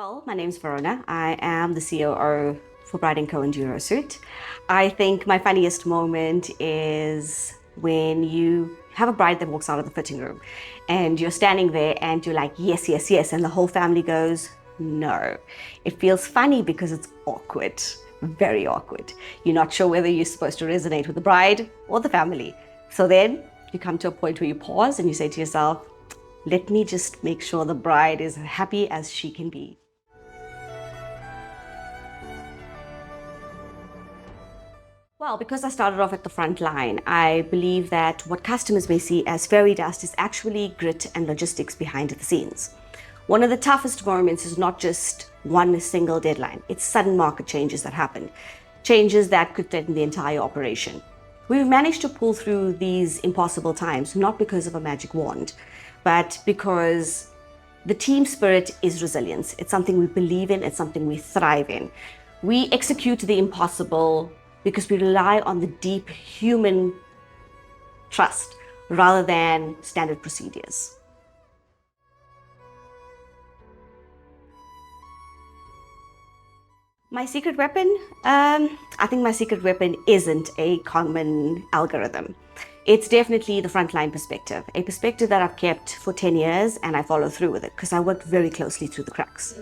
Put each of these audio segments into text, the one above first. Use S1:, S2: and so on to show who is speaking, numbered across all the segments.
S1: Well, my name's Verona. I am the COO for Bridal Co Enduro Suit. I think my funniest moment is when you have a bride that walks out of the fitting room and you're standing there and you're like, yes, yes, yes. And the whole family goes, no. It feels funny because it's awkward, very awkward. You're not sure whether you're supposed to resonate with the bride or the family. So then you come to a point where you pause and you say to yourself, let me just make sure the bride is happy as she can be. Well, because I started off at the front line, I believe that what customers may see as fairy dust is actually grit and logistics behind the scenes. One of the toughest moments is not just one single deadline. It's sudden market changes that happen, changes that could threaten the entire operation. We've managed to pull through these impossible times, not because of a magic wand, but because the team spirit is resilience. It's something we believe in, it's something we thrive in. We execute the impossible because we rely on the deep human trust rather than standard procedures. My secret weapon? I think my secret weapon isn't a common algorithm. It's definitely the frontline perspective, a perspective that I've kept for 10 years and I follow through with it because I worked very closely through the cracks.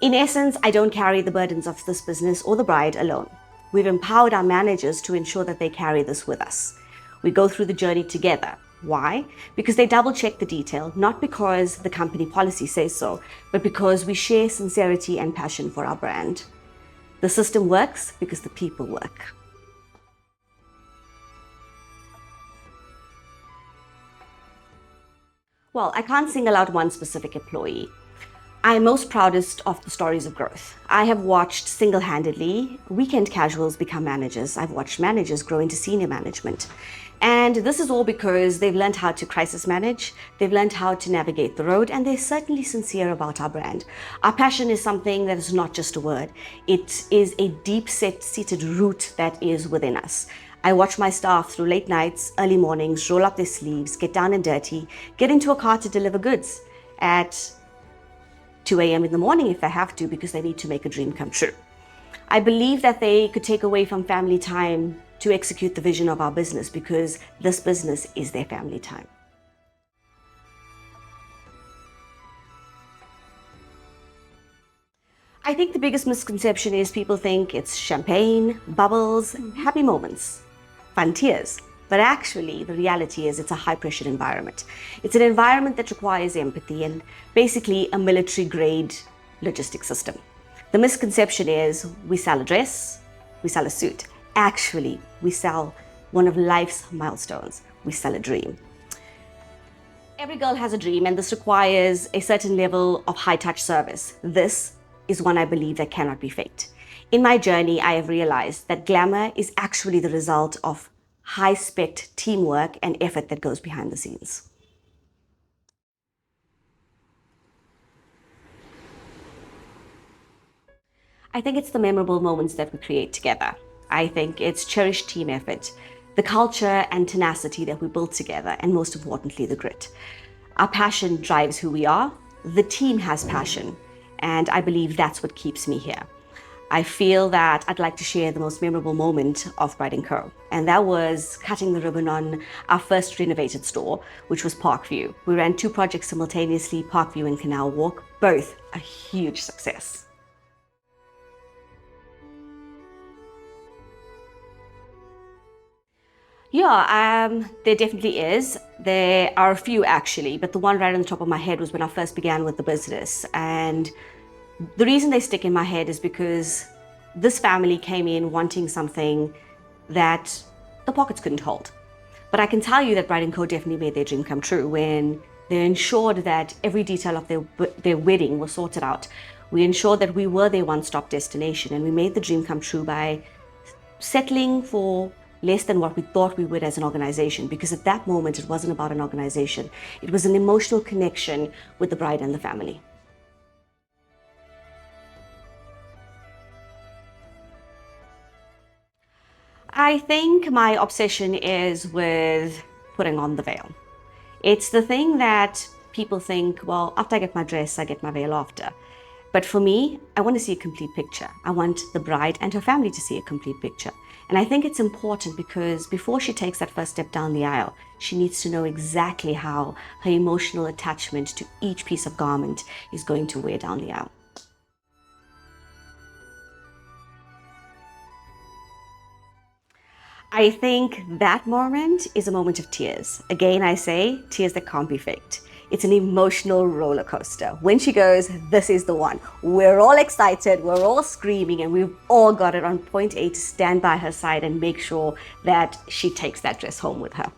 S1: In essence, I don't carry the burdens of this business or the bride alone. We've empowered our managers to ensure that they carry this with us. We go through the journey together. Why? Because they double check the detail, not because the company policy says so, but because we share sincerity and passion for our brand. The system works because the people work. Well, I can't single out one specific employee. I'm most proudest of the stories of growth. I have watched single-handedly weekend casuals become managers. I've watched managers grow into senior management. And this is all because they've learned how to crisis manage, they've learned how to navigate the road, and they're certainly sincere about our brand. Our passion is something that is not just a word. It is a deep-seated root that is within us. I watch my staff through late nights, early mornings, roll up their sleeves, get down and dirty, get into a car to deliver goods at 2 a.m. in the morning if they have to because they need to make a dream come true. I believe that they could take away from family time to execute the vision of our business because this business is their family time. I think the biggest misconception is people think it's champagne, bubbles, happy moments, fun tears. But actually, the reality is it's a high-pressure environment. It's an environment that requires empathy and basically a military-grade logistics system. The misconception is we sell a dress, we sell a suit. Actually, we sell one of life's milestones. We sell a dream. Every girl has a dream, and this requires a certain level of high-touch service. This is one I believe that cannot be faked. In my journey, I have realized that glamour is actually the result of high-spec teamwork and effort that goes behind the scenes. I think it's the memorable moments that we create together. I think it's cherished team effort, the culture and tenacity that we build together, and most importantly, the grit. Our passion drives who we are. The team has passion, and I believe that's what keeps me here. I feel that I'd like to share the most memorable moment of Bridal Co. And that was cutting the ribbon on our first renovated store, which was Parkview. We ran 2 projects simultaneously, Parkview and Canal Walk, both a huge success. Yeah, there definitely is. There are a few actually, but the one right on the top of my head was when I first began with the business. And the reason they stick in my head is because this family came in wanting something that the pockets couldn't hold. But I can tell you that Bridal Co definitely made their dream come true when they ensured that every detail of their wedding was sorted out. We ensured that we were their one-stop destination, and we made the dream come true by settling for less than what we thought we would as an organization, because at that moment it wasn't about an organization. It was an emotional connection with the bride and the family. I think my obsession is with putting on the veil. It's the thing that people think, well, after I get my dress, I get my veil after. But for me, I want to see a complete picture. I want the bride and her family to see a complete picture. And I think it's important because before she takes that first step down the aisle, she needs to know exactly how her emotional attachment to each piece of garment is going to wear down the aisle. I think that moment is a moment of tears. Again, I say tears that can't be faked. It's an emotional roller coaster. When she goes, this is the one. We're all excited, we're all screaming, and we've all got it on point A to stand by her side and make sure that she takes that dress home with her.